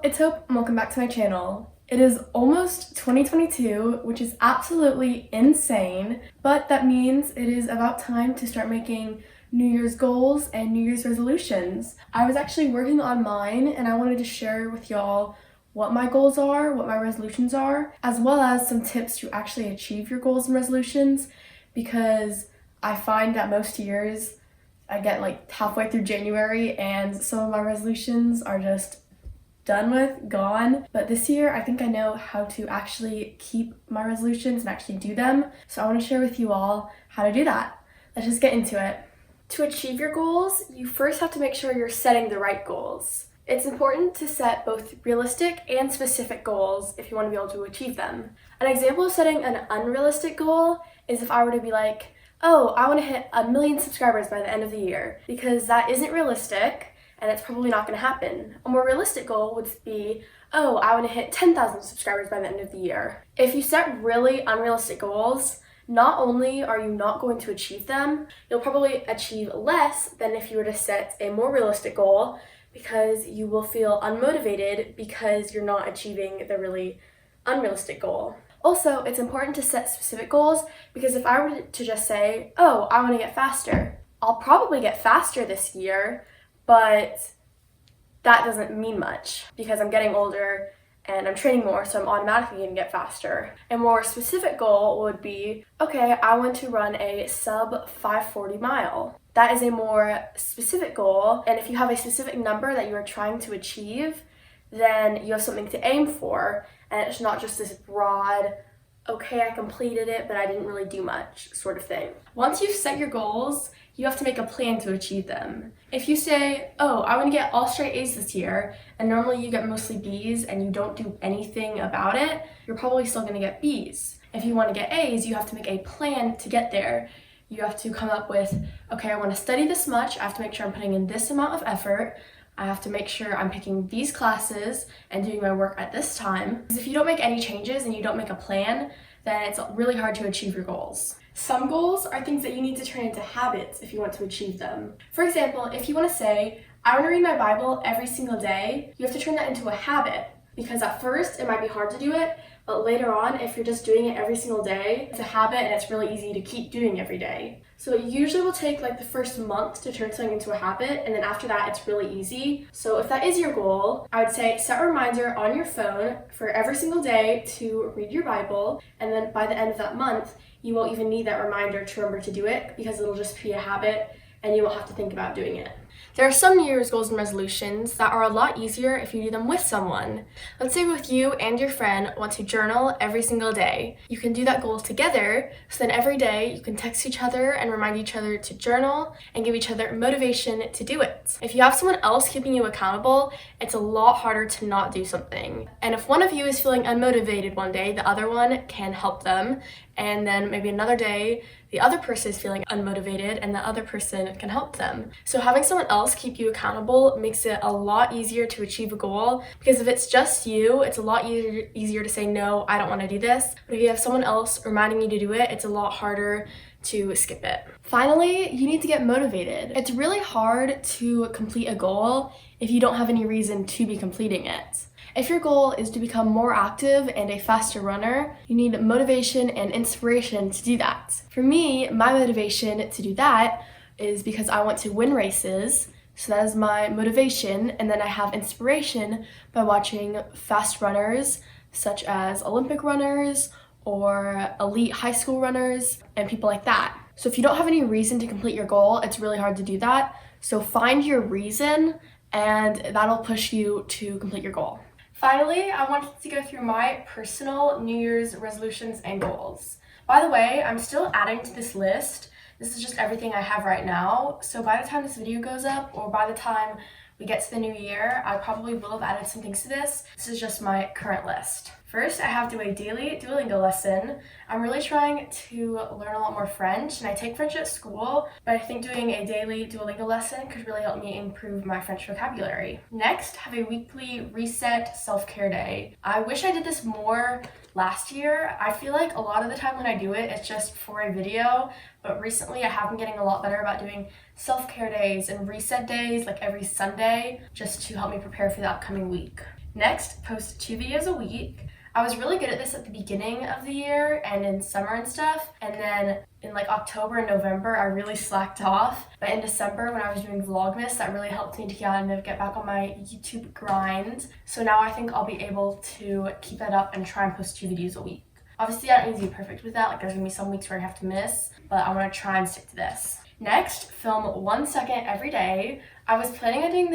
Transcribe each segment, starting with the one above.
it's Hope and welcome back to my channel. It is almost 2022, which is absolutely insane, but that means it is about time to start making New Year's goals and New Year's resolutions. I was actually working on mine and I wanted to share with y'all what my goals are, what my resolutions are, as well as some tips to actually achieve your goals and resolutions, because I find that most years I get like halfway through January and some of my resolutions are just done with, gone. But this year I think I know how to actually keep my resolutions and actually do them. So I want to share with you all how to do that. Let's just get into it. To achieve your goals, you first have to make sure you're setting the right goals. It's important to set both realistic and specific goals if you want to be able to achieve them. An example of setting an unrealistic goal is if I were to be like, oh, I want to hit 1 million subscribers by the end of the year, because that isn't realistic and it's probably not going to happen. A more realistic goal would be, oh, I want to hit 10,000 subscribers by the end of the year. If you set really unrealistic goals, not only are you not going to achieve them, you'll probably achieve less than if you were to set a more realistic goal, because you will feel unmotivated because you're not achieving the really unrealistic goal. Also, it's important to set specific goals, because if I were to just say, oh, I want to get faster, I'll probably get faster this year, but that doesn't mean much because I'm getting older and I'm training more, so I'm automatically going to get faster. A more specific goal would be, okay, I want to run a sub 540 mile. That is a more specific goal, and if you have a specific number that you are trying to achieve, then you have something to aim for, and it's not just this broad, okay, I completed it, but I didn't really do much sort of thing. Once you've set your goals, you have to make a plan to achieve them. If you say, oh, I want to get all straight A's this year, and normally you get mostly B's and you don't do anything about it, you're probably still going to get B's. If you want to get A's, you have to make a plan to get there. You have to come up with, okay, I want to study this much, I have to make sure I'm putting in this amount of effort, I have to make sure I'm picking these classes and doing my work at this time. Because if you don't make any changes and you don't make a plan, then it's really hard to achieve your goals. Some goals are things that you need to turn into habits if you want to achieve them. For example, if you want to say, I want to read my Bible every single day, you have to turn that into a habit, because at first it might be hard to do it, but later on, if you're just doing it every single day, it's a habit and it's really easy to keep doing every day. So it usually will take like the first month to turn something into a habit, and then after that it's really easy. So if that is your goal, I would say set a reminder on your phone for every single day to read your Bible, and then by the end of that month, you won't even need that reminder to remember to do it, because it'll just be a habit and you won't have to think about doing it. There are some New Year's goals and resolutions that are a lot easier if you do them with someone. Let's say with you and your friend want to journal every single day. You can do that goal together, so then every day you can text each other and remind each other to journal and give each other motivation to do it. If you have someone else keeping you accountable, it's a lot harder to not do something. And if one of you is feeling unmotivated one day, the other one can help them, and then maybe another day the other person is feeling unmotivated and the other person can help them. So having someone else keep you accountable makes it a lot easier to achieve a goal, because if it's just you, it's a lot easier to say, no, I don't want to do this. But if you have someone else reminding you to do it, it's a lot harder to skip it. Finally, you need to get motivated. It's really hard to complete a goal if you don't have any reason to be completing it. If your goal is to become more active and a faster runner, you need motivation and inspiration to do that. For me, my motivation to do that is because I want to win races, so that is my motivation, and then I have inspiration by watching fast runners such as Olympic runners or elite high school runners and people like that. So if you don't have any reason to complete your goal, it's really hard to do that. So find your reason, and that'll push you to complete your goal. Finally, I wanted to go through my personal New Year's resolutions and goals. By the way, I'm still adding to this list. This is just everything I have right now. So by the time this video goes up, or by the time we get to the new year, I probably will have added some things to this. This is just my current list. First, I have to do a daily Duolingo lesson. I'm really trying to learn a lot more French, and I take French at school, but I think doing a daily Duolingo lesson could really help me improve my French vocabulary. Next, have a weekly reset self-care day. I wish I did this more last year. I feel like a lot of the time when I do it, it's just for a video, but recently I have been getting a lot better about doing self-care days and reset days like every Sunday, just to help me prepare for the upcoming week. Next, post 2 videos a week. I was really good at this at the beginning of the year and in summer and stuff, and then in like October and November I really slacked off, but in December when I was doing Vlogmas, that really helped me to get back on my YouTube grind. So now I think I'll be able to keep that up and try and post 2 videos a week. Obviously I don't need to be perfect with that, like there's gonna be some weeks where I have to miss, but I want to try and stick to this. Next, film 1 second every day. I was planning on doing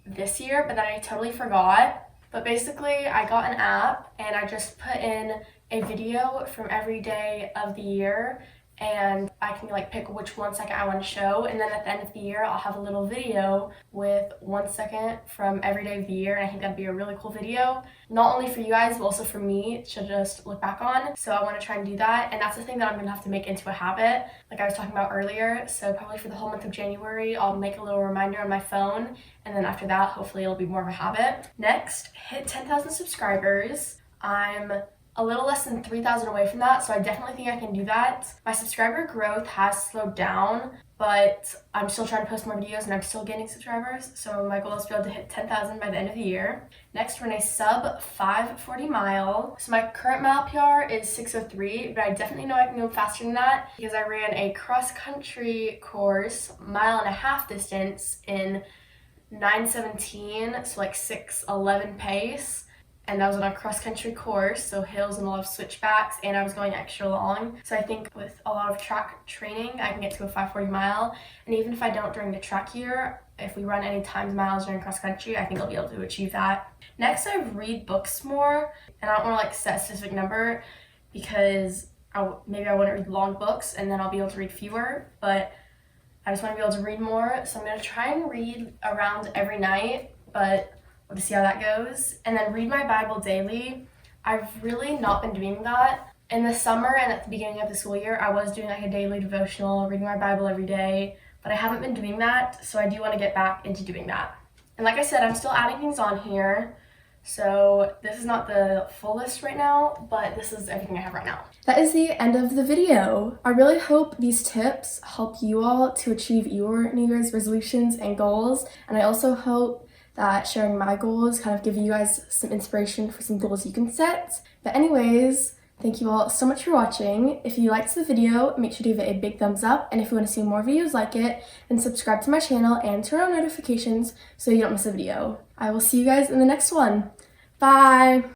this year, but then I totally forgot. But basically, I got an app and I just put in a video from every day of the year, and I can like pick which 1 second I want to show, and then at the end of the year I'll have a little video with 1 second from every day of the year, and I think that'd be a really cool video, not only for you guys but also for me to just look back on. So I want to try and do that, and that's the thing that I'm gonna have to make into a habit like I was talking about earlier. So probably for the whole month of January I'll make a little reminder on my phone, and then after that hopefully it'll be more of a habit. Next, hit 10,000 subscribers. I'm a little less than 3,000 away from that, so I definitely think I can do that. My subscriber growth has slowed down, but I'm still trying to post more videos and I'm still gaining subscribers, so my goal is to be able to hit 10,000 by the end of the year. Next, run a sub 540 mile. So my current mile PR is 6:03, but I definitely know I can go faster than that because I ran a cross-country course, 1.5 mile distance in 9:17, so like 6:11 pace. And that was on a cross-country course, so hills and a lot of switchbacks, and I was going extra long. So I think with a lot of track training, I can get to a 540 mile. And even if I don't during the track year, if we run any timed miles during cross-country, I think I'll be able to achieve that. Next, I read books more, and I don't want to like set a specific number because maybe I want to read long books and then I'll be able to read fewer, but I just want to be able to read more. So I'm going to try and read around every night, but we'll just see how that goes. And then read my Bible daily. I've really not been doing that. In the summer and at the beginning of the school year, I was doing like a daily devotional, reading my Bible every day, but I haven't been doing that, so I do want to get back into doing that. And like I said, I'm still adding things on here, so this is not the full list right now, but this is everything I have right now. That is the end of the video. I really hope these tips help you all to achieve your New Year's resolutions and goals, and I also hope that sharing my goals kind of give you guys some inspiration for some goals you can set. But anyways, thank you all so much for watching. If you liked the video, make sure to give it a big thumbs up, and if you want to see more videos like it, then subscribe to my channel and turn on notifications so you don't miss a video. I will see you guys in the next one. Bye!